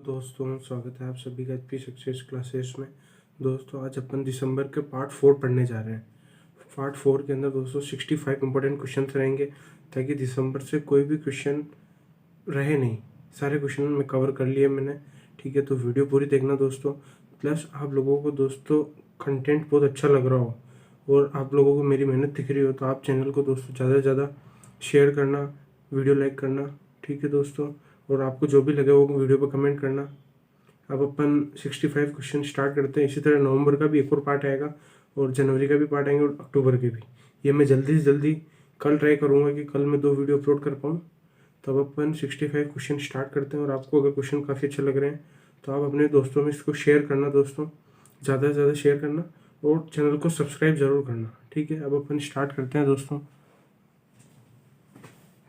दोस्तों स्वागत है आप सभी का एचपी सक्सेस क्लासेस में। दोस्तों आज अपन दिसंबर के पार्ट 4 पढ़ने जा रहे हैं। पार्ट 4 के अंदर दोस्तों 65 इंपॉर्टेंट क्वेश्चन रहेंगे ताकि दिसंबर से कोई भी क्वेश्चन रहे नहीं। सारे क्वेश्चन में कवर कर लिए मैंने, ठीक है। तो वीडियो पूरी देखना दोस्तों। प्लस आप लोगों को दोस्तों कंटेंट बहुत अच्छा लग रहा हो और आप लोगों को मेरी मेहनत दिख रही हो तो आप चैनल को दोस्तों ज़्यादा से ज़्यादा शेयर करना, वीडियो लाइक करना, ठीक है दोस्तों। और आपको जो भी लगे वो वीडियो पर कमेंट करना। अब अपन 65 क्वेश्चन स्टार्ट करते हैं। इसी तरह नवंबर का भी एक और पार्ट आएगा और जनवरी का भी पार्ट आएंगे और अक्टूबर के भी। ये मैं जल्दी से जल्दी कल ट्राई करूँगा कि कल मैं 2 वीडियो अपलोड कर पाऊँ। तब अपन 65 क्वेश्चन स्टार्ट करते हैं। और आपको अगर क्वेश्चन काफ़ी अच्छे लग रहे हैं तो आप अपने दोस्तों में इसको शेयर करना दोस्तों, ज़्यादा से ज़्यादा शेयर करना और चैनल को सब्सक्राइब ज़रूर करना, ठीक है। अब अपन स्टार्ट करते हैं दोस्तों।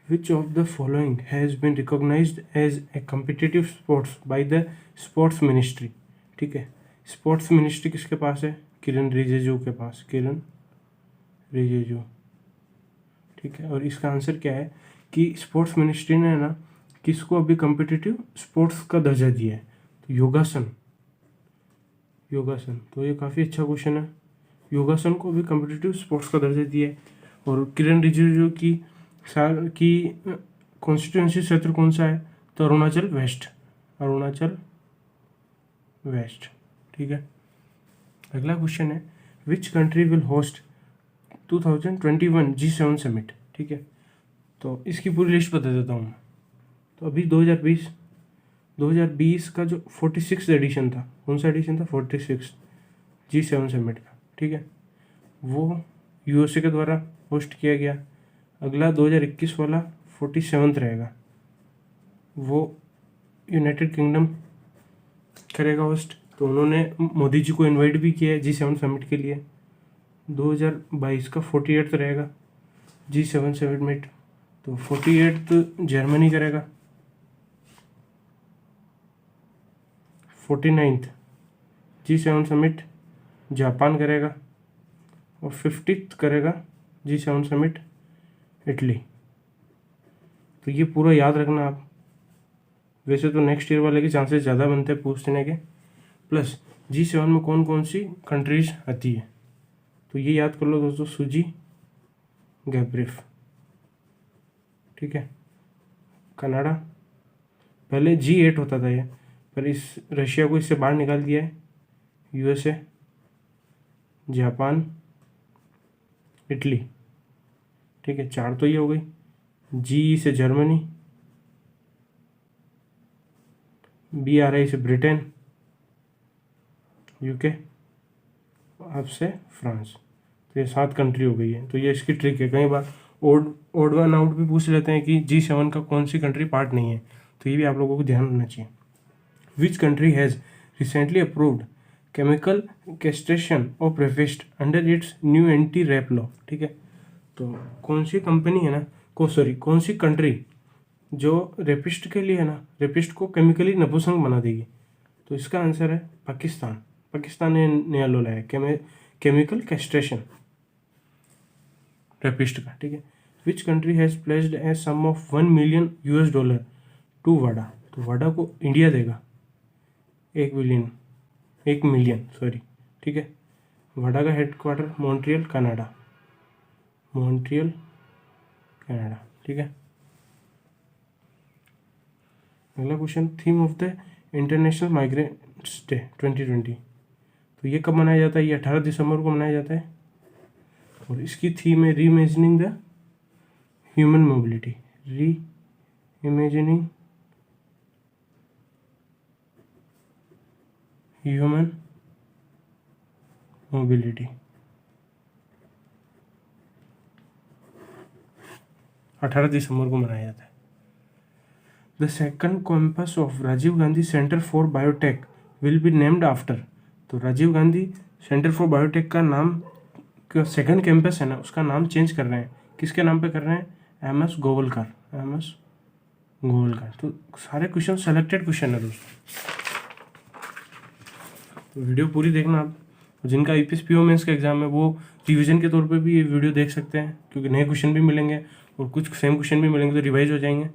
Which of the following has been recognized as a competitive sports by the sports ministry? ठीक है, स्पोर्ट्स मिनिस्ट्री किसके पास है? किरण रिजिजू के पास, किरण रिजिजू, ठीक है। और इसका आंसर क्या है कि स्पोर्ट्स मिनिस्ट्री ने ना किसको अभी कम्पिटिटिव स्पोर्ट्स का दर्जा दिया है? तो योगासन, योगासन। तो ये काफ़ी अच्छा क्वेश्चन है। योगासन को अभी कम्पिटिटिव स्पोर्ट्स का दर्जा दिया है। और किरण रिजिजू की कॉन्स्टिट्यूंसी क्षेत्र कौन सा है? तो अरुणाचल वेस्ट, अरुणाचल वेस्ट, ठीक है। अगला क्वेश्चन है which country will host 2021 G7 summit, ठीक है। तो इसकी पूरी लिस्ट बता देता हूँ। तो अभी 2020 का जो 46 एडिशन था, कौन सा एडिशन था? 46 G7 समिट का, ठीक है। वो यूएसए के द्वारा होस्ट किया गया। अगला 2021 वाला 47 रहेगा, वो यूनाइटेड किंगडम करेगा होस्ट। तो उन्होंने मोदी जी को इनवाइट भी किया है G7 समिट के लिए। 2022 का 48 रहेगा G7 समिट, तो 48 जर्मनी करेगा। 49 G7 समिट जापान करेगा और 50 करेगा G7 समिट इटली। तो ये पूरा याद रखना आप। वैसे तो नेक्स्ट ईयर वाले के चांसेस ज़्यादा बनते हैं पूछने के। प्लस G7 में कौन कौन सी कंट्रीज आती है तो ये याद कर लो दोस्तों, सूजी, गैब्रिफ, ठीक है। कनाडा, पहले G8 होता था ये, पर इस रशिया को इससे बाहर निकाल दिया है। यूएसए, जापान, इटली, ठीक है। 4 तो ये हो गई। जी से जर्मनी, BRI से ब्रिटेन, यूके, अब से फ्रांस। तो ये 7 कंट्री हो गई है। तो ये इसकी ट्रिक है। कई बार ओड वन आउट भी पूछ लेते हैं कि G7 का कौन सी कंट्री पार्ट नहीं है, तो ये भी आप लोगों को ध्यान रखना चाहिए। विच country has recently approved chemical castration of rapist under its new anti rape law, ठीक है। तो कौन सी कंपनी है ना कौन सी कंट्री जो रेपिस्ट के लिए है ना, रेपिस्ट को केमिकली नपुंसक बना देगी? तो इसका आंसर है पाकिस्तान। पाकिस्तान ने नया लॉ लाया केमिकल कैस्ट्रेशन रेपिस्ट का, ठीक है। Which country has placed a sum of $1 million to वाडा? तो वाडा को इंडिया देगा 1 मिलियन, ठीक है। वाडा का हेडक्वार्टर मॉन्ट्रियल, कनाडा, ठीक है। अगला question, theme of the international migrants day 2020, तो ये कब मनाया जाता है? ये 18 दिसंबर को मनाया जाता है। और इसकी थीम है reimagining the human mobility, reimagining human mobility. 18 दिसंबर को मनाया जाता है। The second campus of Rajiv Gandhi centre for biotech will be named after? तो Rajiv Gandhi centre for biotech का नाम, सेकंड कैंपस है ना, उसका नाम चेंज कर रहे हैं। किसके नाम पे कर रहे हैं? MS Golwalkar, MS Golwalkar. तो सारे क्वेश्चन सेलेक्टेड क्वेश्चन है दोस्तों, तो वीडियो पूरी देखना आप। जिनका IPS PO मेंस का एग्जाम है वो रिवीजन के तौर पे भी ये वीडियो देख सकते हैं, क्योंकि नए क्वेश्चन भी मिलेंगे और कुछ सेम क्वेश्चन भी मिलेंगे, तो रिवाइज हो जाएंगे।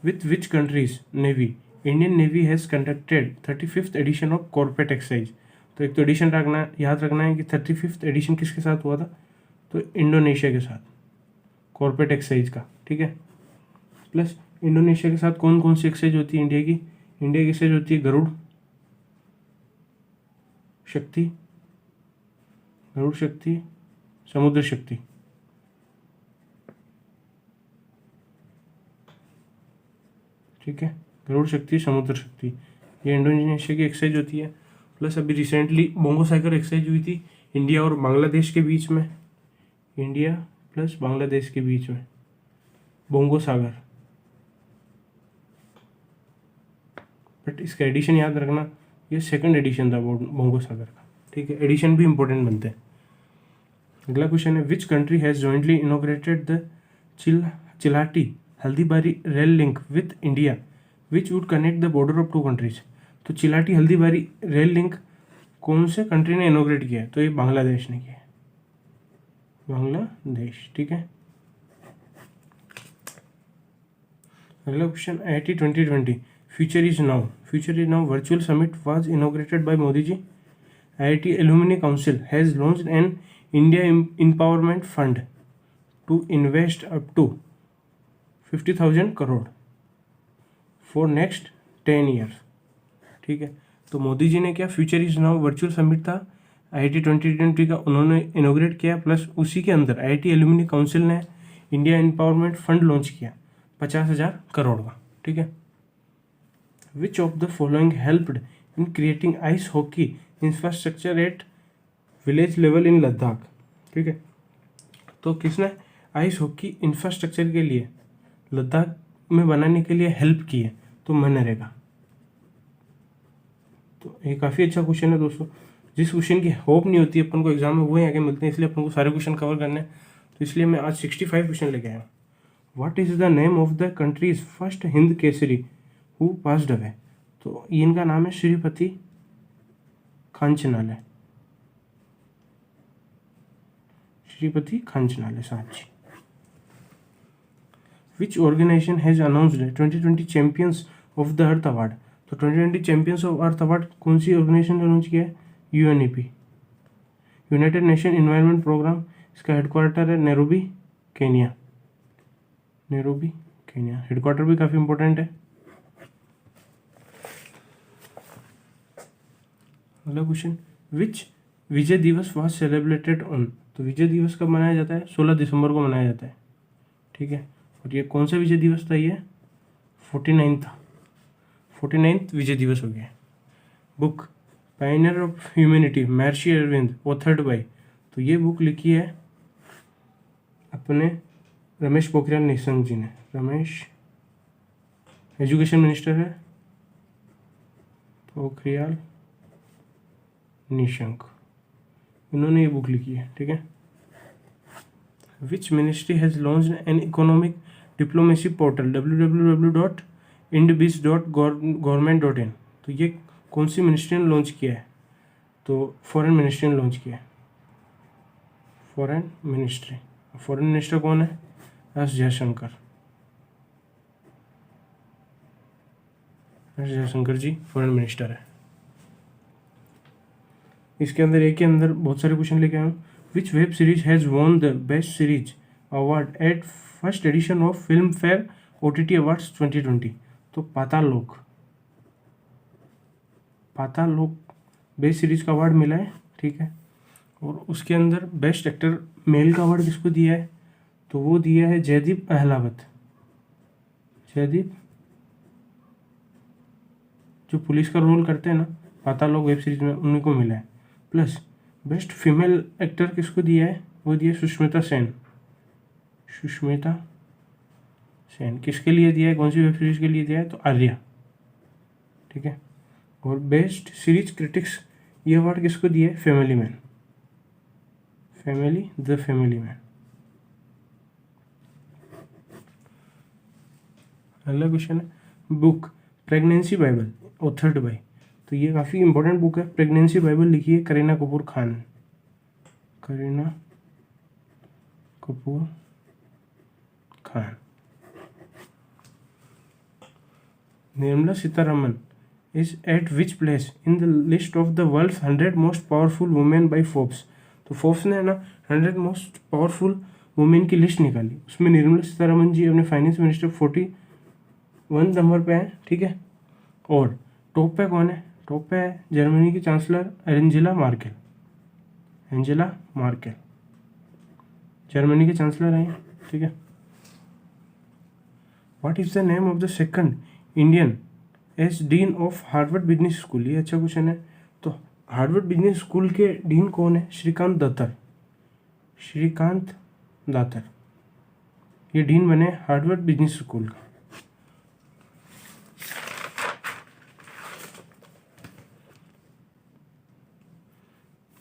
With which countries navy Indian navy has conducted 35th edition of CORPAT exercise. तो एक तो एडिशन रखना, याद रखना है कि 35th एडिशन किसके साथ हुआ था, तो इंडोनेशिया के साथ, कॉर्पेट एक्सरसाइज का, ठीक है। प्लस इंडोनेशिया के साथ कौन कौन सी एक्सरसाइज होती है इंडिया की एक्सरसाइज होती है गरुड़ शक्ति, समुद्र शक्ति, ठीक है। गरुड़ शक्ति, समुद्र शक्ति, ये इंडोनेशिया की एक्सरसाइज होती है। प्लस अभी रिसेंटली बोंगो सागर एक्सरसाइज हुई थी इंडिया और बांग्लादेश के बीच में, इंडिया प्लस बांग्लादेश के बीच में, बोंगो सागर। बट इसका एडिशन याद रखना, ये सेकंड एडिशन था बोंगो सागर का, ठीक है। एडिशन भी इंपॉर्टेंट बनते हैं। अगला क्वेश्चन है, which country has jointly inaugurated the Chilahati Haldibari rail link with India which would connect the border of two countries. तो चिलाटी हल्दीबारी रेल लिंक कौन से कंट्री ने इनॉग्रेट किया है, तो ये बांग्लादेश ने किया है, बांग्लादेश, ठीक है। अगला question, IIT 2020 future is now virtual summit was inaugurated by Modi ji. IIT Alumni Council has launched an India Empowerment Fund to invest up to 50,000 crore for next 10 years, ठीक है। तो मोदी जी ने क्या, future is now virtual summit था IIT 2020 का, उन्होंने इनोग्रेट किया। Plus उसी के अंदर IIT एल्यूमिनी काउंसिल ने इंडिया एम्पावरमेंट फंड लॉन्च किया 50,000 करोड़ का, ठीक है। Which of the following helped in creating ice hockey infrastructure at village level in Ladakh, ठीक है। तो किसने आइस हॉकी इंफ्रास्ट्रक्चर के लिए लद्दाख में बनाने के लिए हेल्प की है, तो मनरेगा। तो ये काफ़ी अच्छा क्वेश्चन है दोस्तों, जिस क्वेश्चन की होप नहीं होती अपन को एग्जाम में, वो ही आगे मिलते हैं, इसलिए अपन को सारे क्वेश्चन कवर करने हैं। तो इसलिए मैं आज 65 क्वेश्चन लेके आया हूँ। What is the name of the country's first Hind Kesari who passed away. तो इनका नाम है श्रीपति खांचनाले, साहब ji. Which organisation has announced 2020 champions of the earth award. तो 2020 चैंपियंस ऑफ अर्थ अवार्ड कौन सी ऑर्गेनाइजेशन ने लॉन्च किया है, UNEP, United Nation environment programme. इसका हेडक्वार्टर है नैरोबी केनिया, हेडक्वार्टर भी काफ़ी इंपॉर्टेंट है। अगला क्वेश्चन, विच विजय दिवस वॉज सेलिब्रेटेड ऑन। तो विजय दिवस कब मनाया जाता है, 16 दिसंबर को मनाया जाता है, ठीक है। और ये कौन सा विजय दिवस था, ये 49 था, 49th विजय दिवस हो गया। Book Pioneer of humanity Maharshi Arvind, authored by. तो ये बुक लिखी है अपने रमेश पोखरियाल निशंक जी ने, रमेश एजुकेशन मिनिस्टर है, पोखरियाल निशंक, इन्होंने ये बुक लिखी है, ठीक है। Which ministry has launched an economic diplomacy portal www.indbiz.government.in। तो ये कौन सी मिनिस्ट्री ने लॉन्च किया है, तो फॉरेन मिनिस्ट्री ने लॉन्च किया है, फॉरेन मिनिस्टर कौन है, एस जयशंकर जी फॉरेन मिनिस्टर है। इसके अंदर एक के अंदर बहुत सारे क्वेश्चन लेके आया हूँ। Which web series has won the best series award at first edition of Filmfare OTT awards 2020। तो पाताल लोक बेस्ट सीरीज का अवार्ड मिला है, ठीक है। और उसके अंदर बेस्ट एक्टर मेल का अवार्ड किसको दिया है, तो वो दिया है जयदीप अहलावत, जो पुलिस का रोल करते हैं ना पाताल लोक वेब सीरीज में, उन्हीं को मिला है। प्लस बेस्ट फीमेल एक्टर किसको दिया है, वो दिया सुष्मिता सेन, किसके लिए दिया है, कौन सी वेब सीरीज के लिए दिया है, तो आर्या, ठीक है। और बेस्ट सीरीज क्रिटिक्स ये अवार्ड किसको दिया है, फैमिली मैन। अगला क्वेश्चन है, book pregnancy bible authored by. तो ये काफ़ी इंपॉर्टेंट बुक है, प्रेगनेंसी बाइबल लिखी है Kareena Kapoor Khan. Nirmala Sitharaman is at which place in the list of the world's 100 most powerful women by Forbes. तो फोर्ब्स ने ना 100 मोस्ट पावरफुल वुमेन की लिस्ट निकाली, उसमें निर्मला सीतारमन जी अपने फाइनेंस मिनिस्टर 41 नंबर पे हैं, ठीक है। और टॉप पे कौन है? टॉप पे है जर्मनी की chancellor Angela Merkel. Angela Merkel Germany के चांसलर हैं, ठीक है। What is the name of the second Indian as dean of Harvard business school? ये अच्छा क्वेश्चन है। तो हार्वर्ड बिजनेस स्कूल के डीन कौन है? श्रीकांत दातर। श्रीकांत दातर ये डीन बने हार्वर्ड बिजनेस स्कूल का।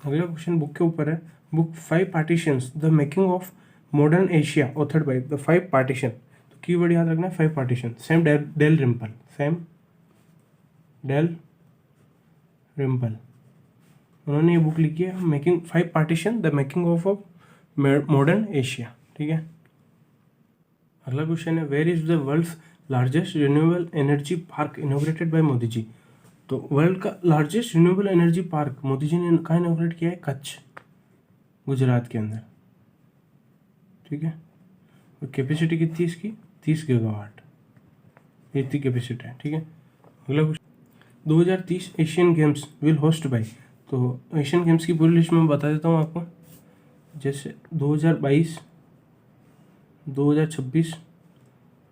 अगला क्वेश्चन बुक के ऊपर है। Book 5 partitions the making of modern Asia authored by the 5 partition. तो कीवर्ड याद रखना है 5 partition. Sam Sam Dalrymple ये बुक लिखी है, making 5 partition the making of a modern Asia, ठीक है। अगला क्वेश्चन है where is the world's largest renewable energy park inaugurated by Modi ji. तो वर्ल्ड का largest renewable energy park Modi जी ने कहाँ इनॉग्रेट किया है? कच्छ, गुजरात के अंदर, ठीक है। और कैपेसिटी कितनी इसकी? 30 गीगावाट, इतनी कैपेसिटी है, ठीक है। अगला question 2030 Asian games will host bye. तो एशियन गेम्स की पूरी लिस्ट में बता देता हूँ आपको। जैसे 2022, 2026,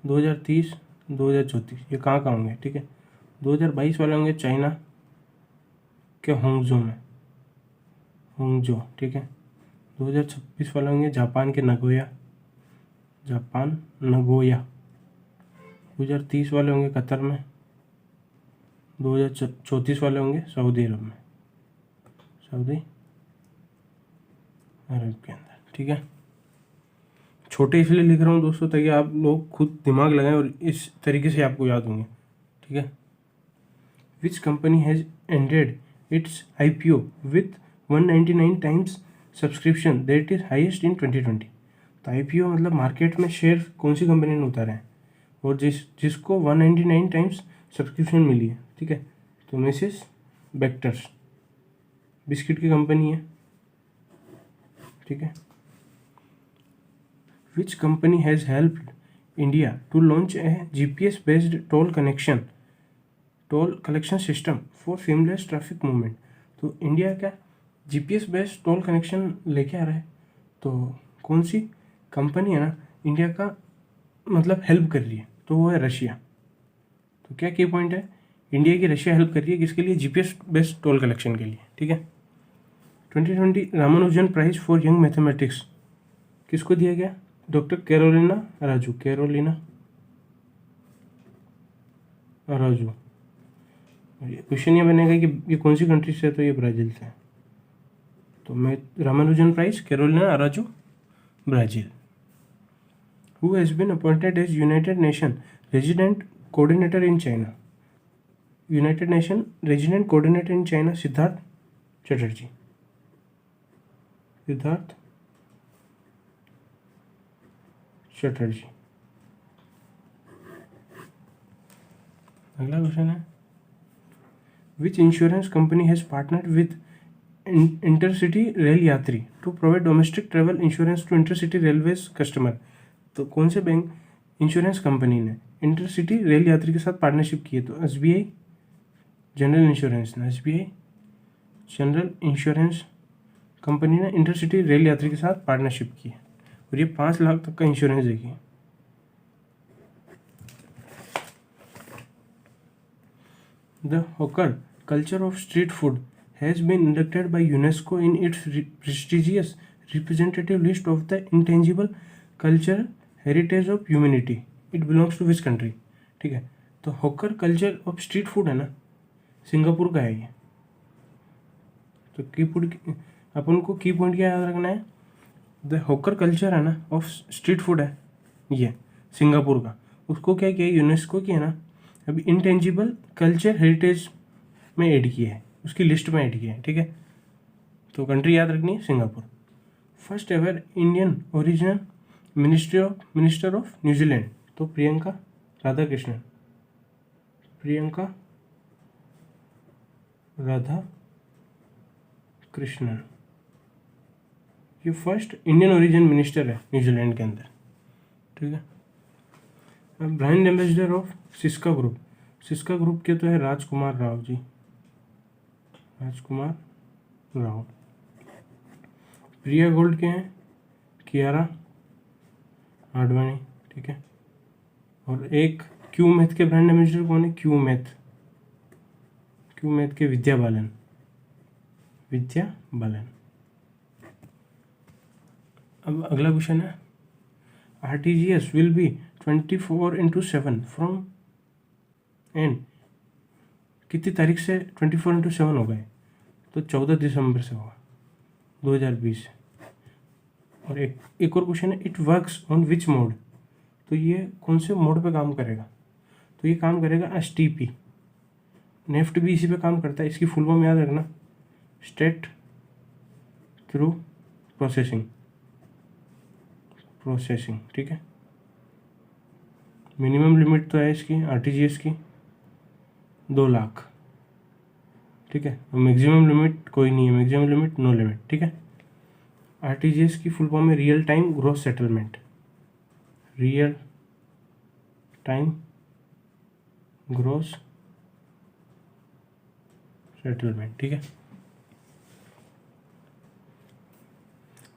2030, 2034 ये कहाँ होंगे, ठीक है। 2022 वाले होंगे चाइना के होंगजो में, होंगजो, ठीक है। 2026 वाले होंगे जापान के नगोया, जापान नगोया। 2030 वाले होंगे कतर में। 2034 वाले होंगे सऊदी अरब में, सऊदी अरब के अंदर, ठीक है। छोटे इसलिए लिख रहा हूँ दोस्तों ताकि आप लोग खुद दिमाग लगाएं और इस तरीके से आपको याद होंगे, ठीक है। Which company has ended it's IPO with 199 times subscription that is highest in 2020। तो IPO मतलब मार्केट में शेयर कौन सी कंपनी ने उतारे हैं और जिसको 199 टाइम्स सब्सक्रिप्शन मिली है, ठीक है। तो मिसेस बेक्टर्स बिस्किट की कंपनी है, ठीक है। Which company has helped India to launch a GPS based toll collection system for seamless traffic movement. तो इंडिया का GPS बेस्ड टोल कनेक्शन लेके आ रहा है। तो कौन सी कंपनी है ना इंडिया का मतलब हेल्प कर रही है? तो वो है रशिया। तो क्या की पॉइंट है? इंडिया की रशिया हेल्प कर रही है किसके लिए? GPS बेस्ड टोल कलेक्शन के लिए, ठीक है। 2020 Ramanujan prize for young mathematics किसको दिया गया? Doctor Carolina Araujo. Carolina Araujo. Question ये बनेगा कि ये कौन सी कंट्री से है? तो ये ब्राज़ील से है। तो मैं Ramanujan prize Carolina Araujo, Brazil. Who has been appointed as United Nation resident coordinator in China. United Nation resident coordinator in China Siddharth Chatterjee. Siddharth Chatterjee. अगला क्वेश्चन है which insurance company has partnered with intercity rail Yatri to provide domestic travel insurance to intercity railways customer. तो कौन से bank insurance company ने intercity rail Yatri के साथ partnership की है? तो SBI जनरल इंश्योरेंस ने, SBI जनरल इंश्योरेंस कंपनी ने इंटरसिटी रेल यात्री के साथ पार्टनरशिप की है और ये 5 लाख तक का इंश्योरेंस देगी। The hawker culture of street food has been inducted by UNESCO in its prestigious representative list of the intangible culture heritage of humanity. It belongs to which country? ठीक है। तो hawker culture of street food है ना, Singapore का है ये। तो अपन को की पॉइंट क्या याद रखना है? द हॉकर कल्चर है ना ऑफ स्ट्रीट फूड है ये सिंगापुर का, उसको क्या किया यूनेस्को की है ना अभी इंटेंजिबल कल्चर हेरिटेज में ऐड किया है, उसकी लिस्ट में ऐड किया है, ठीक है। तो कंट्री याद रखनी है Singapore. First ever Indian original minister of New Zealand, तो प्रियंका राधाकृष्णन। प्रियंका राधा कृष्णन, ये फर्स्ट इंडियन ओरिजिन मिनिस्टर है न्यूजीलैंड के अंदर, ठीक है। अब brand ambassador of Syska group, Syska group के तो है राजकुमार राव जी, राजकुमार राव। प्रिया गोल्ड के हैं कियारा आडवाणी, ठीक है। और एक क्यू मैथ के ब्रांड एम्बेसडर कौन है? क्यू मैथ, क्यू मैथ के विद्या बालन, विद्या बालन। अब अगला क्वेश्चन है RTGS will be 24/7 from and कितनी तारीख से 24/7 हो गए? तो 14 दिसंबर से होगा 2020। और एक और क्वेश्चन है it works on which mode, तो ये कौन से मोड पे काम करेगा? तो ये काम करेगा STP, नेफ्ट भी इसी पे काम करता है, इसकी फुल फॉर्म याद रखना, स्टेट थ्रू प्रोसेसिंग, ठीक है। मिनिमम लिमिट तो है इसकी RTGS की 2 लाख, ठीक है। और मैक्सिमम लिमिट कोई नहीं है, मैक्सिमम लिमिट नो लिमिट, ठीक है। RTGS की फुल फॉर्म है real time gross settlement, real time gross settlement, ठीक है।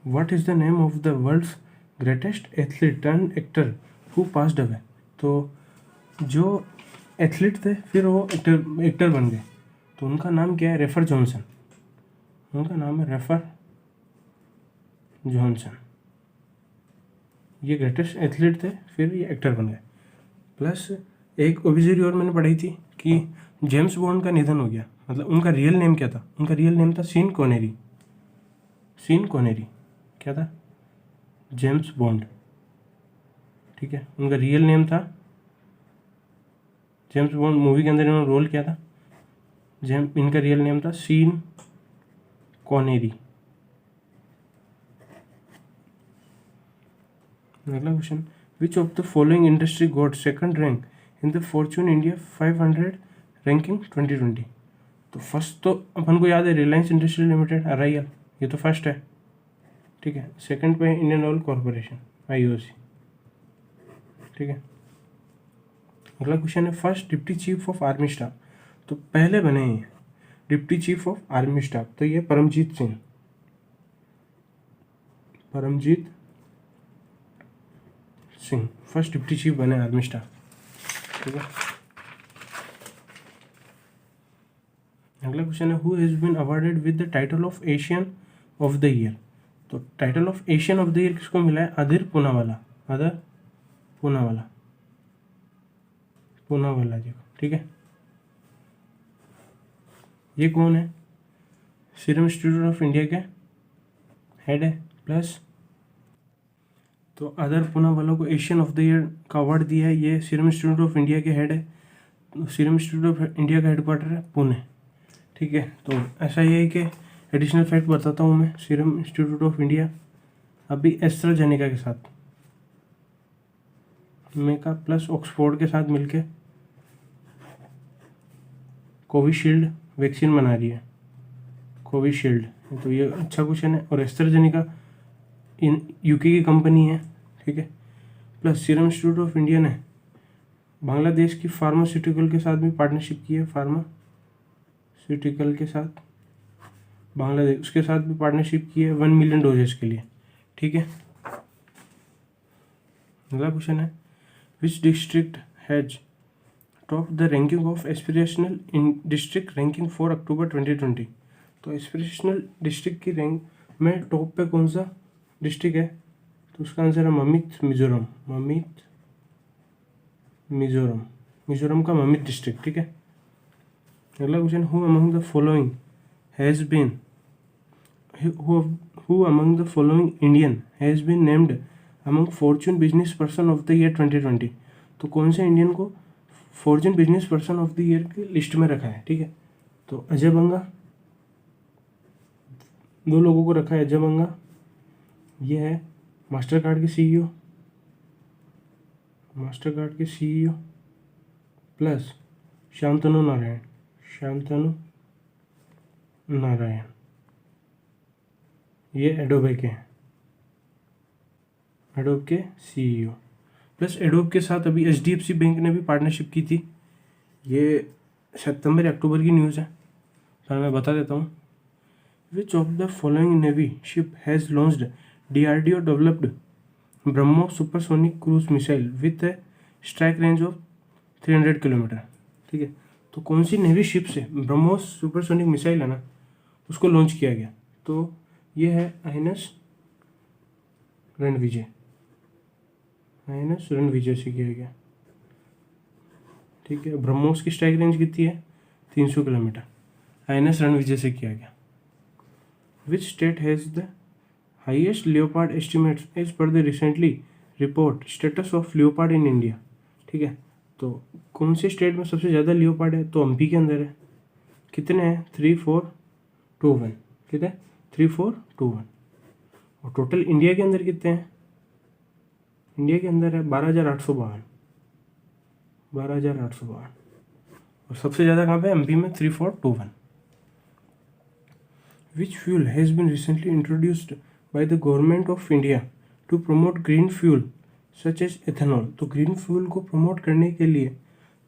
What is the name of the world's greatest athlete and actor who passed away, तो जो एथलीट थे फिर वो एक्टर बन गए, तो उनका नाम क्या है? रेफर जॉनसन, उनका नाम है रेफर जॉनसन। ये ग्रेटेस्ट एथलीट थे फिर ये एक्टर बन गए। प्लस एक ओबिजरी और मैंने पढ़ी थी कि जेम्स बॉन्ड का निधन हो गया, मतलब उनका रियल नेम क्या था? उनका रियल नेम था सीन कॉनेरी, सीन कॉनेरी क्या था? जेम्स बॉन्ड, ठीक है। उनका रियल नेम था जेम्स बॉन्ड, मूवी के अंदर इन्होंने रोल किया था, इनका रियल नेम था सीन कॉनेरी। अगला question which of the following industry got second rank in the Fortune India 500 ranking 2020, तो फर्स्ट तो अपन को याद है रिलायंस इंडस्ट्री लिमिटेड RIL, ये तो फर्स्ट है, ठीक है। सेकंड पे इंडियन ऑयल कॉरपोरेशन IOC, ठीक है। अगला क्वेश्चन है first deputy chief of army staff, तो पहले बने हैं deputy chief of army staff, तो ये Paramjit Singh, Paramjit Singh first deputy chief बने आर्मी स्टाफ, ठीक है। अगला क्वेश्चन है who has been awarded with the title of Asian of the year, तो title of Asian of the year किसको मिला है? अधीर पूनावाला, अधर पूनावाला, पूनावाला जी, ठीक है। ये कौन है? सीरम इंस्टीट्यूट ऑफ इंडिया के हेड है। प्लस तो अदर पूनावाला को एशियन ऑफ द ईयर का अवार्ड दिया है, ये सीरम इंस्टीट्यूट ऑफ इंडिया के हेड है। सीरम इंस्टीट्यूट ऑफ इंडिया का हेडक्वार्टर है पुणे, ठीक है। तो ऐसा ही है कि एडिशनल फैक्ट बताता हूँ मैं, सीरम इंस्टीट्यूट ऑफ इंडिया अभी एस्ट्राजेनेका के साथ मेका प्लस ऑक्सफोर्ड के साथ मिलके कोविशील्ड वैक्सीन बना रही है, कोविशील्ड, तो ये अच्छा क्वेश्चन है। और एस्ट्राजेनेका इन UK की कंपनी है, ठीक है। Plus serum institute of India ने बांग्लादेश की फार्मास्यूटिकल के साथ भी पार्टनरशिप की है, फार्मास्यूटिकल के साथ बांग्लादेश, उसके साथ भी पार्टनरशिप की है 1 मिलियन डोजेस के लिए, ठीक है। अगला क्वेश्चन है which district has top the ranking of aspirational in district ranking for October 2020, तो एस्पिरेशनल डिस्ट्रिक्ट की रैंक में टॉप पे कौन सा डिस्ट्रिक्ट है? तो उसका आंसर है ममित, मिजोरम, ममित मिजोरम, मिजोरम का ममित डिस्ट्रिक्ट, ठीक है। अगला question who among the following has been who among the following Indian has been named among Fortune business person of the year 2020, तो कौन से इंडियन को Fortune business person of the year की लिस्ट में रखा है, ठीक है। तो अजय बंगा, 2 लोगों को रखा है, अजय बंगा ये है मास्टर कार्ड के CEO, मास्टर कार्ड के CEO, प्लस शांतनु नारायण, शांतनु नारायण, ये एडोबे के हैं, एडोब के सीईओ। प्लस एडोब के साथ अभी HDFC बैंक ने भी पार्टनरशिप की थी। ये सितंबर अक्टूबर की न्यूज़ है, पर मैं बता देता हूँ। Which of the following navy ship has launched DRDO developed BrahMos supersonic cruise missile with A strike range of 300 kilometre. ठीक है, तो कौन सी नेवी शिप से ब्रह्मोस सुपरसोनिक मिसाइल है ना, उसको लॉन्च किया गया? तो ये है INS रणविजय, INS रणविजय से किया गया। ठीक है, ब्रह्मोस की स्ट्राइक रेंज कितनी है? 300 किलोमीटर, INS रणविजय से किया गया। Which state has the highest leopard estimates as per the recently report status of leopard in India? ठीक है, तो कौन से स्टेट में सबसे ज़्यादा लियोपार्ड है? तो MP के अंदर है। कितने हैं? 3, 4, 2, 1। कितने? 3, 4, 2, 1। और टोटल इंडिया के अंदर कितने हैं? इंडिया के अंदर है 12,852, 12,852। और सबसे ज़्यादा कहाँ पे? MP में 3, 4, 2, 1। Which fuel has been recently introduced by the government of India to promote green fuel such as ethanol? तो ग्रीन फ्यूल को प्रमोट करने के लिए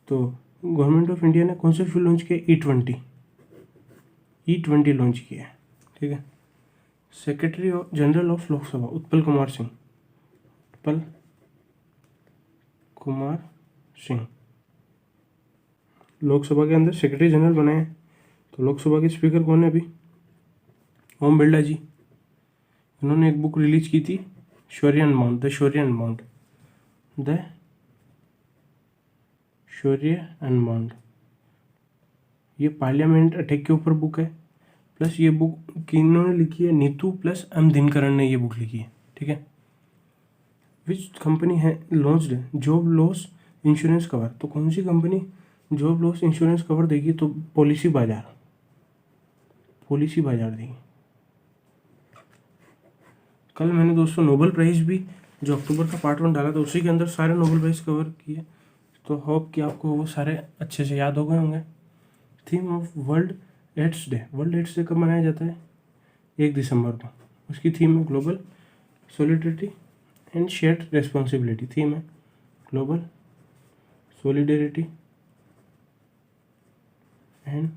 तो गवर्नमेंट ऑफ इंडिया ने कौन सा फ्यूल लॉन्च किया? E20 लॉन्च किया है। ठीक है, secretary general of Lok Sabha Utpal Kumar Singh, Utpal Kumar Singh Lok Sabha के अंदर सेक्रेटरी जनरल बने हैं। तो लोकसभा के स्पीकर कौन है अभी? ओम बिरला जी। उन्होंने एक बुक रिलीज की थी, Shaurya mount, the Shaurya mount, the Shaurya mount. ये पार्लियामेंट अटैक के ऊपर बुक है। प्लस ये बुक किन्होंने लिखी है? नीतू प्लस M दिनकरण ने ये बुक लिखी है। ठीक है, विच कंपनी है launched job loss insurance cover? तो कौन सी company job loss insurance cover देगी? तो पॉलिसी बाजार, पॉलिसी बाजार देगी। कल मैंने दोस्तों नोबेल प्राइज़ भी जो अक्टूबर का पार्ट 1 डाला था, उसी के अंदर सारे नोबेल प्राइज़ कवर किए। तो होप कि आपको वो सारे अच्छे से याद हो गए होंगे। Theme of world AIDS day, world AIDS day कब मनाया जाता है? 1 दिसंबर को। उसकी थीम है global solidarity and shared responsibility. Theme है global solidarity and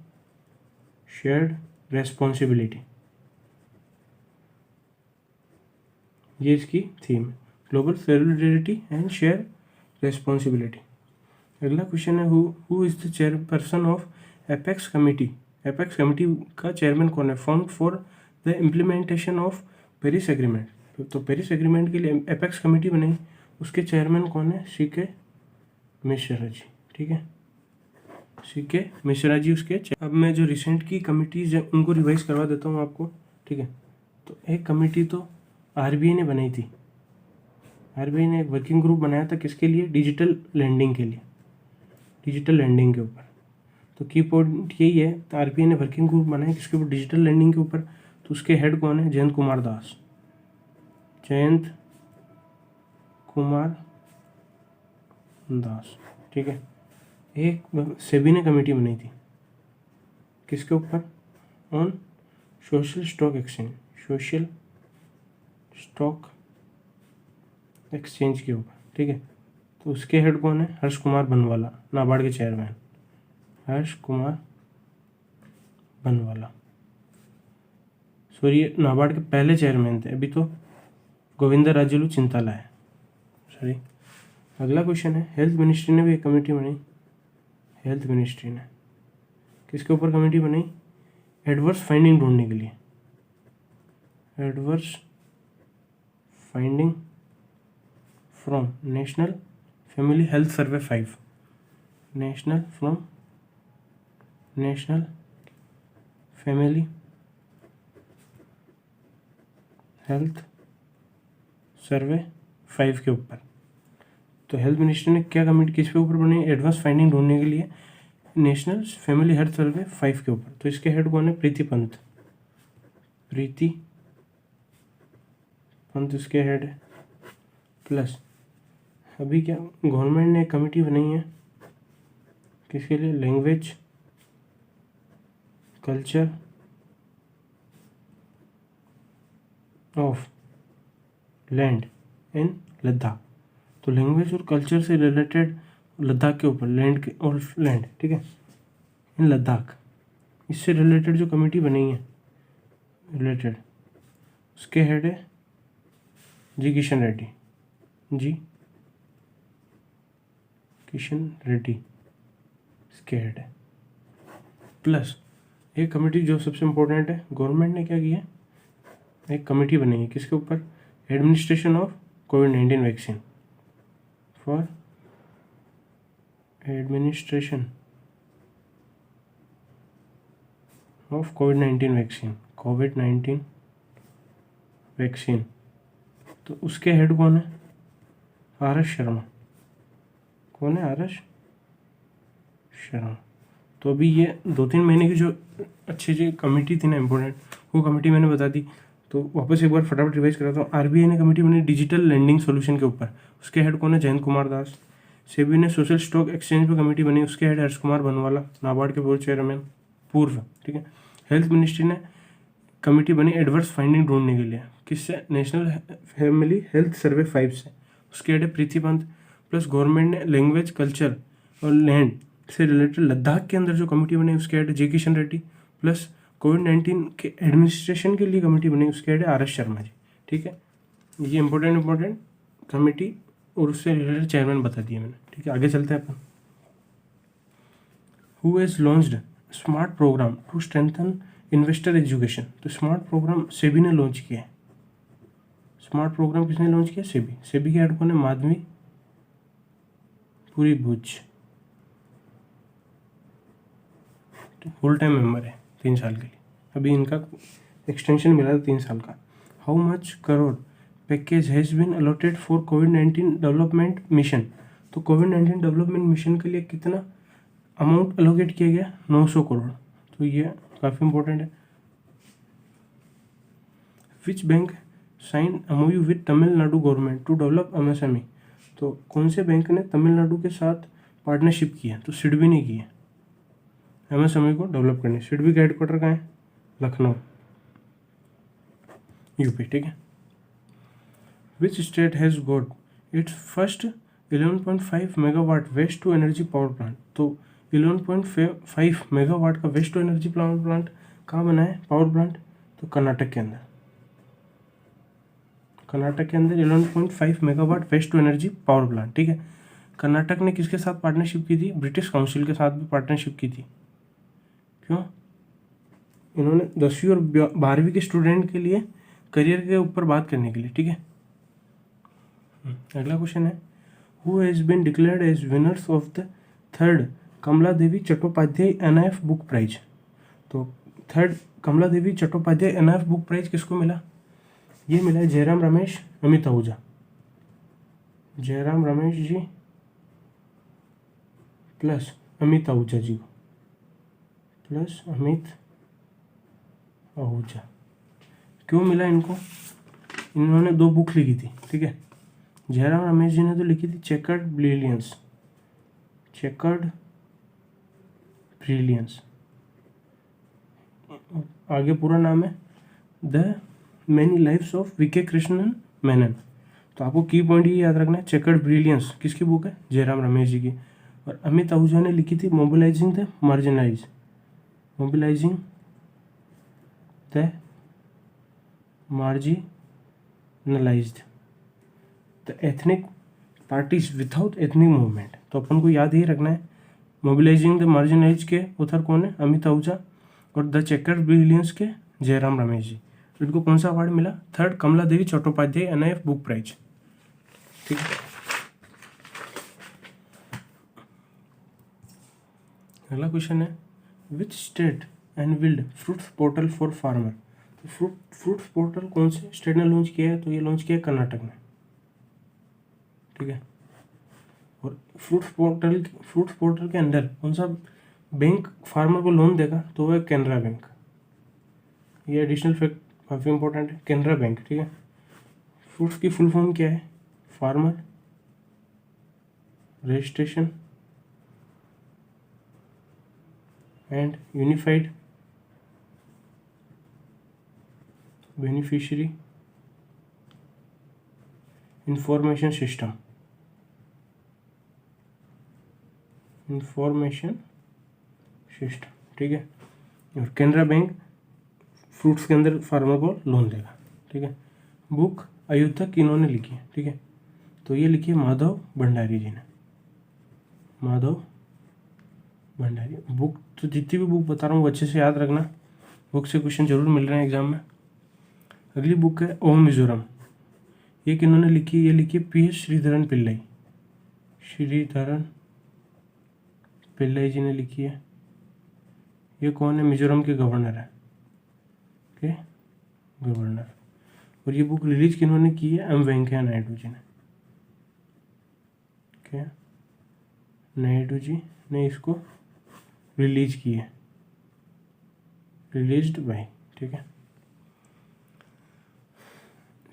shared responsibility, ये इसकी थीम है, global solidarity and share responsibility. अगला क्वेश्चन है, who is the chairperson of apex committee? Apex committee का चेयरमैन कौन है? Form for the implementation of Paris agreement. तो पेरिस एग्रीमेंट के लिए एपेक्स कमेटी बनेगी, उसके चेयरमैन कौन है? CK मिश्रा जी। ठीक है, CK मिश्रा जी उसके। अब मैं जो रिसेंट की कमिटीज़ हैं उनको रिवाइज करवा देता हूँ आपको। ठीक है, तो एक कमेटी तो RBI ने बनाई थी। RBI ने एक वर्किंग ग्रुप बनाया था, किसके लिए? डिजिटल लैंडिंग के लिए, डिजिटल लैंडिंग के ऊपर। तो की पॉइंट यही है, तो RBI ने वर्किंग ग्रुप बनाया किसके ऊपर? डिजिटल लैंडिंग के ऊपर। तो उसके हेड कौन है? जयंत कुमार दास, जयंत कुमार दास। ठीक है, एक सेबी ने कमेटी बनाई थी, किसके ऊपर? On social stock exchange, social stock exchange के ऊपर। ठीक है, तो उसके हेड कौन है? हर्ष कुमार बनवाला, नाबार्ड के चेयरमैन हर्ष कुमार बनवाला। सॉरी, नाबार्ड के पहले चेयरमैन थे, अभी तो गोविंदराजुलू चिंताला है। सॉरी। अगला क्वेश्चन है, हेल्थ मिनिस्ट्री ने भी एक कमेटी बनाई। हेल्थ मिनिस्ट्री ने किसके ऊपर कमेटी बनाई? एडवर्स फाइंडिंग ढूंढने के लिए, adverse finding from national family health survey 5, national from national family health survey 5 के ऊपर। तो हेल्थ मिनिस्टर ने क्या कमेटी किस पे ऊपर बनाई? एडवांस फाइंडिंग ढूंढने के लिए नेशनल फैमिली हेल्थ सर्वे 5 के ऊपर। तो इसके हेड कौन है? प्रीति पंत, प्रीति पंत इसके हेड है। प्लस अभी क्या गवर्नमेंट ने एक कमेटी बनाई है किसके लिए? Language culture of land in Ladakh. तो लैंग्वेज और कल्चर से रिलेटेड लद्दाख के ऊपर, लैंड के और लैंड, ठीक है, इन लद्दाख, इससे रिलेटेड जो कमेटी बनी है रिलेटेड, उसके हेड है जी किशन रेड्डी। जी किशन रेड्डी इसके हेड है। प्लस एक कमेटी जो सबसे इम्पोर्टेंट है, गवर्नमेंट ने क्या किया, एक कमेटी बनी है किसके ऊपर? Administration of covid vaccine, for administration of covid vaccine, covid vaccine. तो उसके हेड कौन है? R S Sharma. कौन है? R S Sharma. तो अभी ये 2-3 महीने की जो अच्छी जी कमेटी थी ना इम्पोर्टेंट, वो कमेटी मैंने बता दी। तो वापस एक बार फटाफट रिवाइज कराता हूँ। आरबीआई ने कमेटी बनी डिजिटल लैंडिंग सोल्यूशन के ऊपर, उसके हेड कौन है? जयंत कुमार दास। सेबी ने सोशल स्टॉक एक्सचेंज पर कमेटी बनी, उसके हेड हर्ष कुमार बनवाला, नाबार्ड के पूर्व चेयरमैन, पूर्व, ठीक है। हेल्थ मिनिस्ट्री ने कमेटी बनी एडवर्स फाइंडिंग ढूंढने के लिए, किससे? नेशनल फैमिली हेल्थ सर्वे 5 से, उसके हेड है प्रीति पंत। प्लस गवर्नमेंट ने लैंग्वेज कल्चर और लैंड से रिलेटेड लद्दाख के अंदर जो कमेटी बनी उसके हेड जे किशन रेड्डी। प्लस कोविड-19 के एडमिनिस्ट्रेशन के लिए कमेटी बनी, उसके हेड है आर एस शर्मा जी, ठीक है। ये इंपॉर्टेंट कमेटी और उससे रिलेटेड चेयरमैन बता दिए मैंने, ठीक है। आगे चलते हैं अपन। Who has launched smart program to strengthen investor education. तो स्मार्ट प्रोग्राम सेबी ने लॉन्च किया है। स्मार्ट प्रोग्राम किसने लॉन्च किया? सेबी। सेबी के हेड कौन है? माधवी पूरी भुज, फुल टाइम मेंबर है 3 साल के लिए। अभी इनका एक्सटेंशन मिला था 3 साल का। How much crore package has been allotted for कोविड-19 डेवलपमेंट मिशन। तो कोविड-19 डेवलपमेंट मिशन के लिए कितना अमाउंट एलोकेट किया गया? 900 करोड़। तो ये काफ़ी इंपॉर्टेंट है। Which bank sign MoU with Tamil Nadu government to develop MSME. तो कौन से बैंक ने तमिलनाडु के साथ पार्टनरशिप की है? तो सिडबी ने की है एमएसएमई को डेवलप करने। सिडबी का हेडक्वार्टर कहाँ है? लखनऊ, यूपी, ठीक है। Which state has got its first 11.5 megawatt waste to energy power plant. तो 11.5 मेगावाट का waste to energy power plant कहाँ बना है? पावर प्लांट, तो कर्नाटक के अंदर। कर्नाटक के अंदर 11.5 megawatt waste to energy power plant, ठीक है। कर्नाटक ने किसके साथ पार्टनरशिप की थी? ब्रिटिश काउंसिल के साथ भी पार्टनरशिप की थी। क्यों? इन्होंने 10वीं और 12वीं के स्टूडेंट के लिए करियर के ऊपर बात करने के लिए, ठीक है। अगला क्वेश्चन है, who has been declared as winners of the 3rd Kamala Devi Chattopadhyay NIF book prize. तो 3rd Kamala Devi Chattopadhyay NIF book prize किसको मिला? ये मिला है जयराम रमेश, अमित आहूजा। Jairam Ramesh ji plus Amit Ahuja ji, plus Amit Ahuja. क्यों मिला इनको? इन्होंने 2 बुक लिखी थी, ठीक है। जयराम रमेश जी ने तो लिखी थी चेकर्ड ब्रिलियंस, चेकर्ड ब्रिलियंस, आगे पूरा नाम है the many lives of VK Krishnan Menon. तो आपको की पॉइंट ये याद रखना है, चेकर्ड ब्रिलियंस किसकी बुक है? जयराम रमेश जी की। और अमित आहूजा ने लिखी थी mobilising the marginalise, mobilising the marginalised the ethnic parties without ethnic movement. तो अपन को याद ही रखना है, मोबिलाइजिंग द मार्जिनलाइज के ऑथर कौन है? अमित आहूजा। और द चेकर्ड ब्रिलियंस के जयराम रमेश जी। इनको कौन सा अवार्ड मिला? 3rd Kamala Devi Chattopadhyay NIF book prize, ठीक है। अगला क्वेश्चन है, which state unveiled fruits portal for farmer. तो फ्रूट्स पोर्टल कौन से स्टेट ने लॉन्च किया है? तो ये लॉन्च किया है कर्नाटक ने, ठीक है। और फ्रूट्स पोर्टल के अंदर कौन सा बैंक फार्मर को लोन देगा? तो वह कैनरा बैंक। ये एडिशनल फैक्ट काफ़ी इंपॉर्टेंट है, कैनरा बैंक, ठीक है। फ्रूट्स की फुल फॉर्म क्या है? Farmer registration and unified beneficiary information system, ठीक है। और कैनरा बैंक फ्रूट्स के अंदर फार्मर को लोन देगा, ठीक है। बुक अयोध्या किन्होंने लिखी है, ठीक है, तो ये लिखी है माधव भंडारी जी ने, माधव भंडारी। बुक तो जितनी भी बुक बता रहा हूँ वो अच्छे से याद रखना, बुक से क्वेश्चन जरूर मिल रहे हैं एग्जाम में। अगली बुक है ओम मिजोरम, ये किन्होंने लिखी, ये लिखी है पी एस श्रीधरन पिल्लई, श्रीधरन पिल्लई जी ने लिखी है। ये कौन है, मिजोरम के गवर्नर है, ओके, गवर्नर। और ये बुक रिलीज किन्होंने की है, एम वेंकैया नायडू जी ने, ओके, नायडू जी ने इसको रिलीज की है, रिलीज्ड बाय, ठीक है।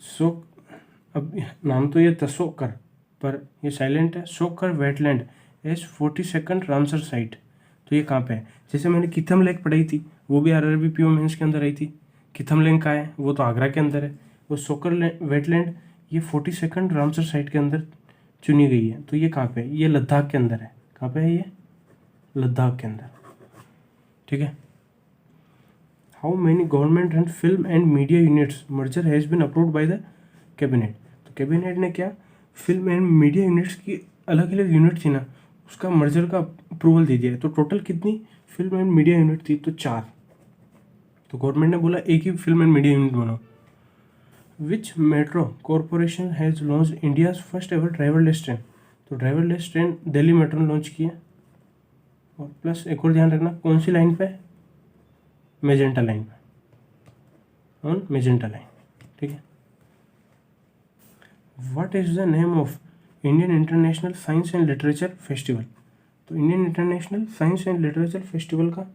सो अब नाम तो ये तसोकर, पर ये साइलेंट है। सोकर wetland S 42nd Ramsar site, तो ये कहाँ पे है? जैसे मैंने किथम लेक पढ़ाई थी, वो भी आरआरबी पीओ मेंस के अंदर आई थी। किथम लेक कहाँ है? वो तो आगरा के अंदर है। वो सोकर वेटलैंड ये 42nd रामसर साइट के अंदर चुनी गई है, तो ये कहाँ पे है? ये लद्दाख के अंदर है। कहाँ पे है ये? लद्दाख के अंदर, ठीक है। How many government and film and media units merger has been approved by the cabinet? तो कैबिनेट ने क्या, फिल्म एंड मीडिया यूनिट्स की अलग अलग यूनिट थी ना, उसका मर्जर का अप्रूवल दे दिया है। तो टोटल कितनी फिल्म एंड मीडिया यूनिट थी? तो 4। तो गवर्नमेंट ने बोला एक ही फिल्म एंड मीडिया यूनिट बनाओ। Which metro corporation has launch India's first ever driverless train? तो ड्राइवरलेस ट्रेन दिल्ली मेट्रो ने लॉन्च की है। और प्लस एक और ध्यान रखना, कौन सी लाइन पे? मेजेंटा लाइन पे, ऑन मेजेंटा लाइन, ठीक है। What is the name of Indian international science and literature festival? तो Indian international science and literature festival का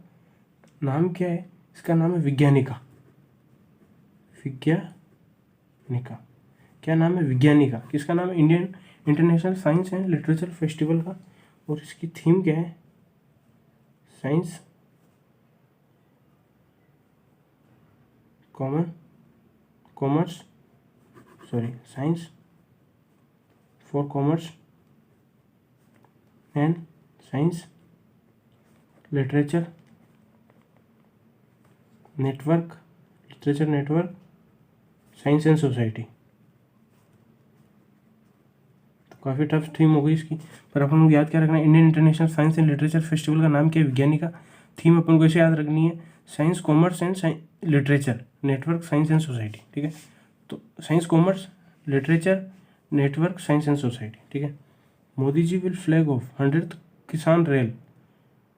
नाम क्या है? इसका नाम है विज्ञानिका। विज्ञानिका, क्या नाम है? विज्ञानिका। किसका नाम है? Indian international science and literature festival का। और इसकी थीम क्या है? Science science for commerce and science literature network, science and society. तो काफ़ी टफ थीम हो गई इसकी, पर अपन लोग याद क्या रखना है? Indian international science and literature festival का नाम क्या है? विज्ञानिका। थीम अपन को ऐसे याद रखनी है, science commerce and literature network science and society, ठीक है। तो science commerce literature network science and society, ठीक है। Modi ji will flag of 100th किसान रेल।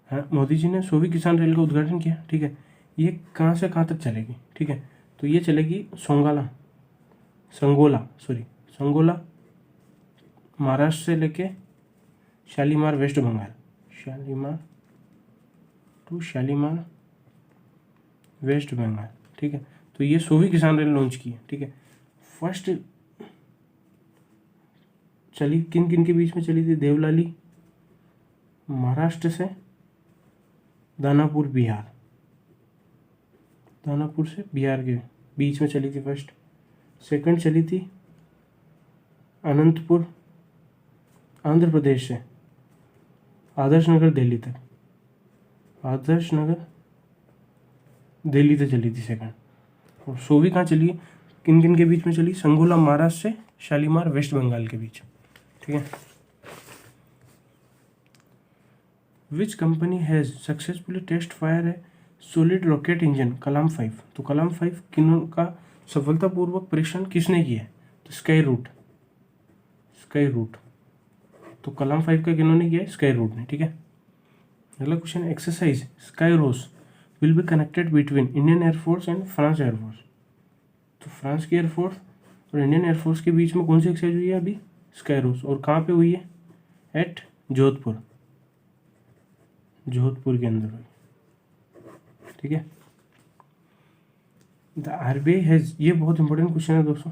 हाँ, मोदी जी ने 100वीं किसान रेल का उद्घाटन किया, ठीक है। ये कहाँ से कहाँ तक चलेगी? ठीक है, तो ये चलेगी संगोला महाराष्ट्र से लेके शालीमार वेस्ट बंगाल, शालीमार वेस्ट बंगाल, ठीक है। तो ये 100वीं किसान रेल लॉन्च की है, ठीक है। फर्स्ट चली किन किन के बीच में चली थी? देवलाली महाराष्ट्र से दानापुर से बिहार के बीच में चली थी फर्स्ट। सेकंड चली थी अनंतपुर आंध्र प्रदेश से आदर्श नगर दिल्ली तक, चली थी सेकंड। और 100वीं कहाँ चली? किन किन के बीच में चली? संगोला महाराष्ट्र से शालीमार वेस्ट बंगाल के बीच, ठीक है। Which company has successfully test fire है सॉलिड रॉकेट इंजन कलाम 5? तो कलाम 5 किनों का सफलतापूर्वक परीक्षण किसने किया है? तो स्काई रूट। तो कलाम 5 का किन्होंने किया है? स्काई रूट ने, ठीक है। अगला question, exercise Skyros will be connected between Indian air force and France air force. तो फ्रांस की एयरफोर्स और इंडियन एयरफोर्स के बीच में कौन सी एक्सरसाइज हुई है अभी? Skyros. और कहाँ पे हुई है? एट जोधपुर के अंदर हुई, ठीक है। द आरबीआई हैज, ये बहुत इंपॉर्टेंट क्वेश्चन है दोस्तों।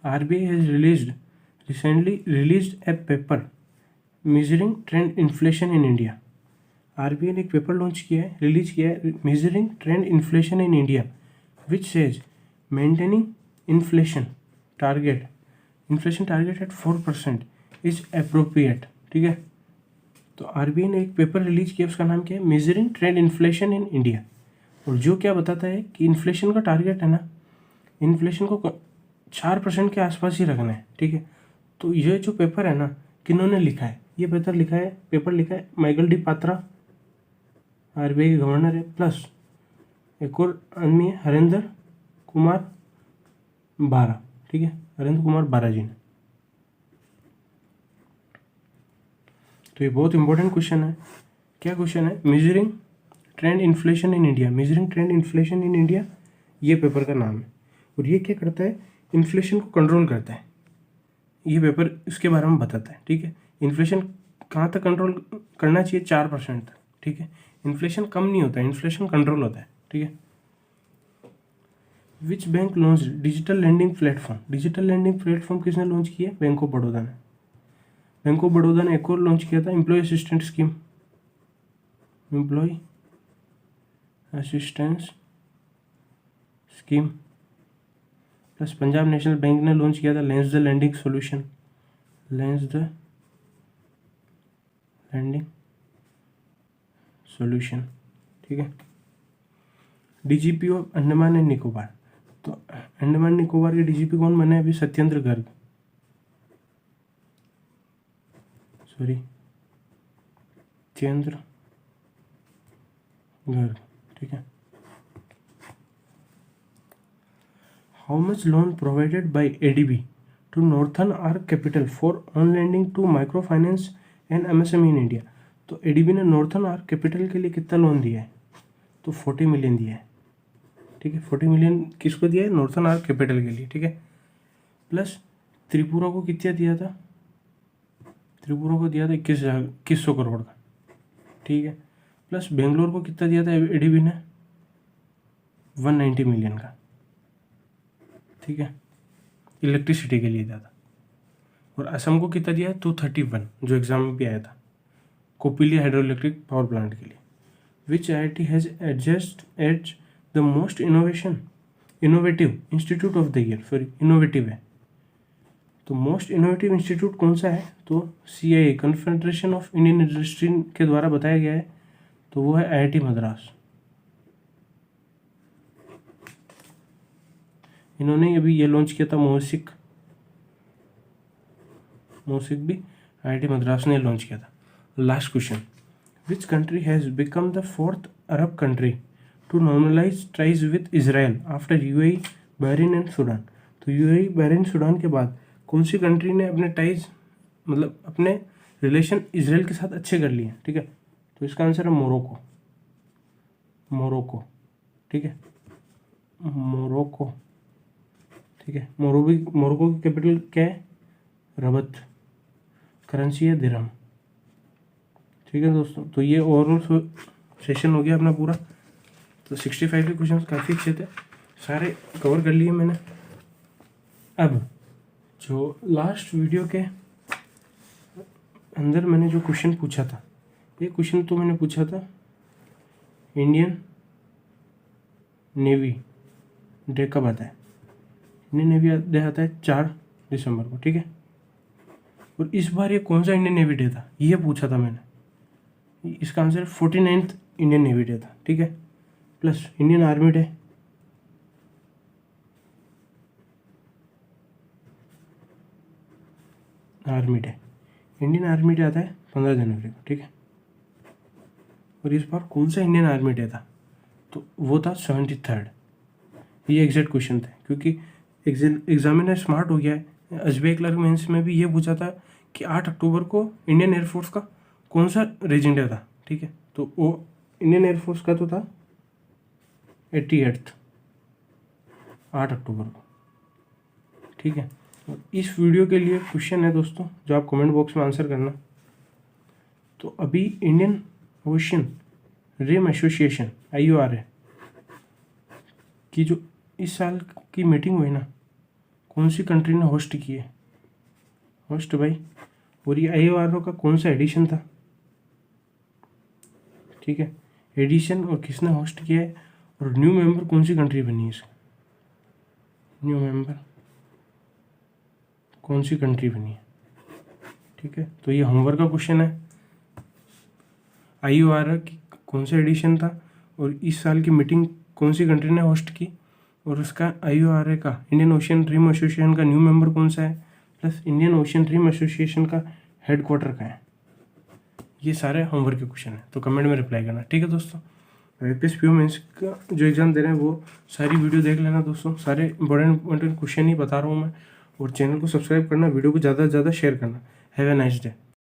RBI has recently released a paper measuring trend inflation in India। RBI ने एक पेपर लॉन्च किया है, रिलीज किया है, measuring trend inflation in India, which says maintaining inflation target at 4% is appropriate. ठीक है, तो आरबीआई ने एक पेपर रिलीज किया, उसका नाम क्या है, measuring trend inflation in India, और जो क्या बताता है कि इन्फ्लेशन का टारगेट है ना, इन्फ्लेशन को 4% के आसपास ही रखना है। ठीक है, तो ये जो पेपर है ना, किन्होंने लिखा है, ये पेपर लिखा है माइकल डी पात्रा, आरबीआई के गवर्नर है, प्लस एक और आदमी है हरेंद्र कुमार बारा। ठीक है, हरेंद्र कुमार बारा जी ने। तो ये बहुत इंपॉर्टेंट क्वेश्चन है। क्या क्वेश्चन है, measuring trend inflation in India, measuring trend inflation in India, ये पेपर का नाम है। और ये क्या करता है, इन्फ्लेशन को कंट्रोल करता है। ये पेपर इसके बारे में बताता है। ठीक है, इन्फ्लेशन कहाँ तक कंट्रोल करना चाहिए, 4% तक। ठीक है, इन्फ्लेशन कम नहीं होता है, इन्फ्लेशन कंट्रोल होता है। ठीक है, which bank launch digital lending platform, digital lending platform किसने लॉन्च किया, बैंक ऑफ बड़ौदा ने। बैंक ऑफ बड़ौदा ने एक और लॉन्च किया था, employ assistant scheme, employ assistance scheme, plus Punjab national bank ने लॉन्च किया था lens the lending solution, lens the lending solution. ठीक है, DGP of Andaman and Nicobar, तो अंडमान निकोबार के डीजीपी कौन बने अभी, सत्येंद्र गर्ग, सत्येंद्र गर्ग। ठीक है, how much loan provided by ADB to Northern Arc Capital for on lending to micro finance and MSME in India. तो एडीबी ने नॉर्थन आर्क कैपिटल के लिए कितना लोन दिया है, तो 40 मिलियन दिया है। ठीक है, 40 मिलियन किसको दिया है, नॉर्थन आर्क कैपिटल के लिए। ठीक है, प्लस त्रिपुरा को कितना दिया था, त्रिपुरा को दिया था 2100 करोड़ का। ठीक है, प्लस बेंगलोर को कितना दिया था एडीबी ने, 190 मिलियन का। ठीक है, इलेक्ट्रिसिटी के लिए दिया था। और असम को कितना दिया है, 231, जो एग्जाम में भी आया था, Kopili hydro electric power plant के लिए। Which IIT has as the most innovative institute of the year, sorry innovative है, तो मोस्ट इनोवेटिव इंस्टीट्यूट कौन सा है, तो CII confederation of Indian industry के द्वारा बताया गया है, तो वो है IIT मद्रास। इन्होंने अभी ये लॉन्च किया था मोसिक भी IIT मद्रास ने लॉन्च किया था। Last question, which country has become the 4th Arab country to normalise ties with Israel after UAE, Bahrain and Sudan. तो UAE, बहरीन, सूडान के बाद कौन सी कंट्री ने अपने टाइज, मतलब अपने रिलेशन इसराइल के साथ अच्छे कर लिए। ठीक है, तो इसका आंसर है मोरक्को। ठीक है, मोरक्को। ठीक है, मोरक्को की कैपिटल क्या है, रबत, करेंसी है दिरहम। ठीक है दोस्तों, तो ये ओवरऑल सेशन हो गया अपना पूरा। तो 65 के क्वेश्चन काफ़ी अच्छे थे, सारे कवर कर लिए मैंने। अब जो लास्ट वीडियो के अंदर मैंने जो क्वेश्चन पूछा था, ये क्वेश्चन तो मैंने पूछा था इंडियन नेवी डे कब आता है। इंडियन नेवी डे आता है 4 दिसंबर को। ठीक है, और इस बार ये कौन सा इंडियन नेवी डे था, ये पूछा था मैंने। इसका answer 49th Indian navy day था। ठीक है, plus Indian army day, Indian army day आता है 15 जनवरी को। ठीक है, और इस बार कौन सा इंडियन आर्मी डे था, तो वो था 73rd। ये एग्जैक्ट क्वेश्चन थे, क्योंकि एग्जामिनर स्मार्ट हो गया है। SBI क्लर्क मेंस में भी ये पूछा था कि 8 अक्टूबर को इंडियन एयरफोर्स का कौन सा रेजिमेंट डे था। ठीक है, तो वो इंडियन एयरफोर्स का तो था 88th, 8 अक्टूबर को। ठीक है, और इस वीडियो के लिए क्वेश्चन है दोस्तों, जो आप कमेंट बॉक्स में आंसर करना। तो अभी Indian ocean rim association IORA की जो इस साल की मीटिंग हुई ना, कौन सी कंट्री ने होस्ट की है, होस्ट भाई, और ये IORA का कौन सा एडिशन था, ठीक है, एडिशन और किसने होस्ट किया है, और न्यू मेंबर कौन सी कंट्री बनी है इसकी, न्यू मेंबर कौन सी कंट्री बनी है। ठीक है, तो ये होमवर्क का क्वेश्चन है। IUR की कौन सा एडिशन था और इस साल की मीटिंग कौन सी कंट्री ने होस्ट की, और उसका IURA का इंडियन ओशियन ड्रीम एसोसिएशन का न्यू मेंबर कौन सा है, plus Indian ocean dream association का हेडक्वार्टर का है। ये सारे होमवर्क के क्वेश्चन है, तो कमेंट में रिप्लाई करना। ठीक है दोस्तों, IPS PO मेंस का जो एग्ज़ाम दे रहे हैं वो सारी वीडियो देख लेना दोस्तों, सारे इंपॉर्टेंट क्वेश्चन ही बता रहा हूँ मैं। और चैनल को सब्सक्राइब करना, वीडियो को ज़्यादा से ज़्यादा शेयर करना। Have a nice day.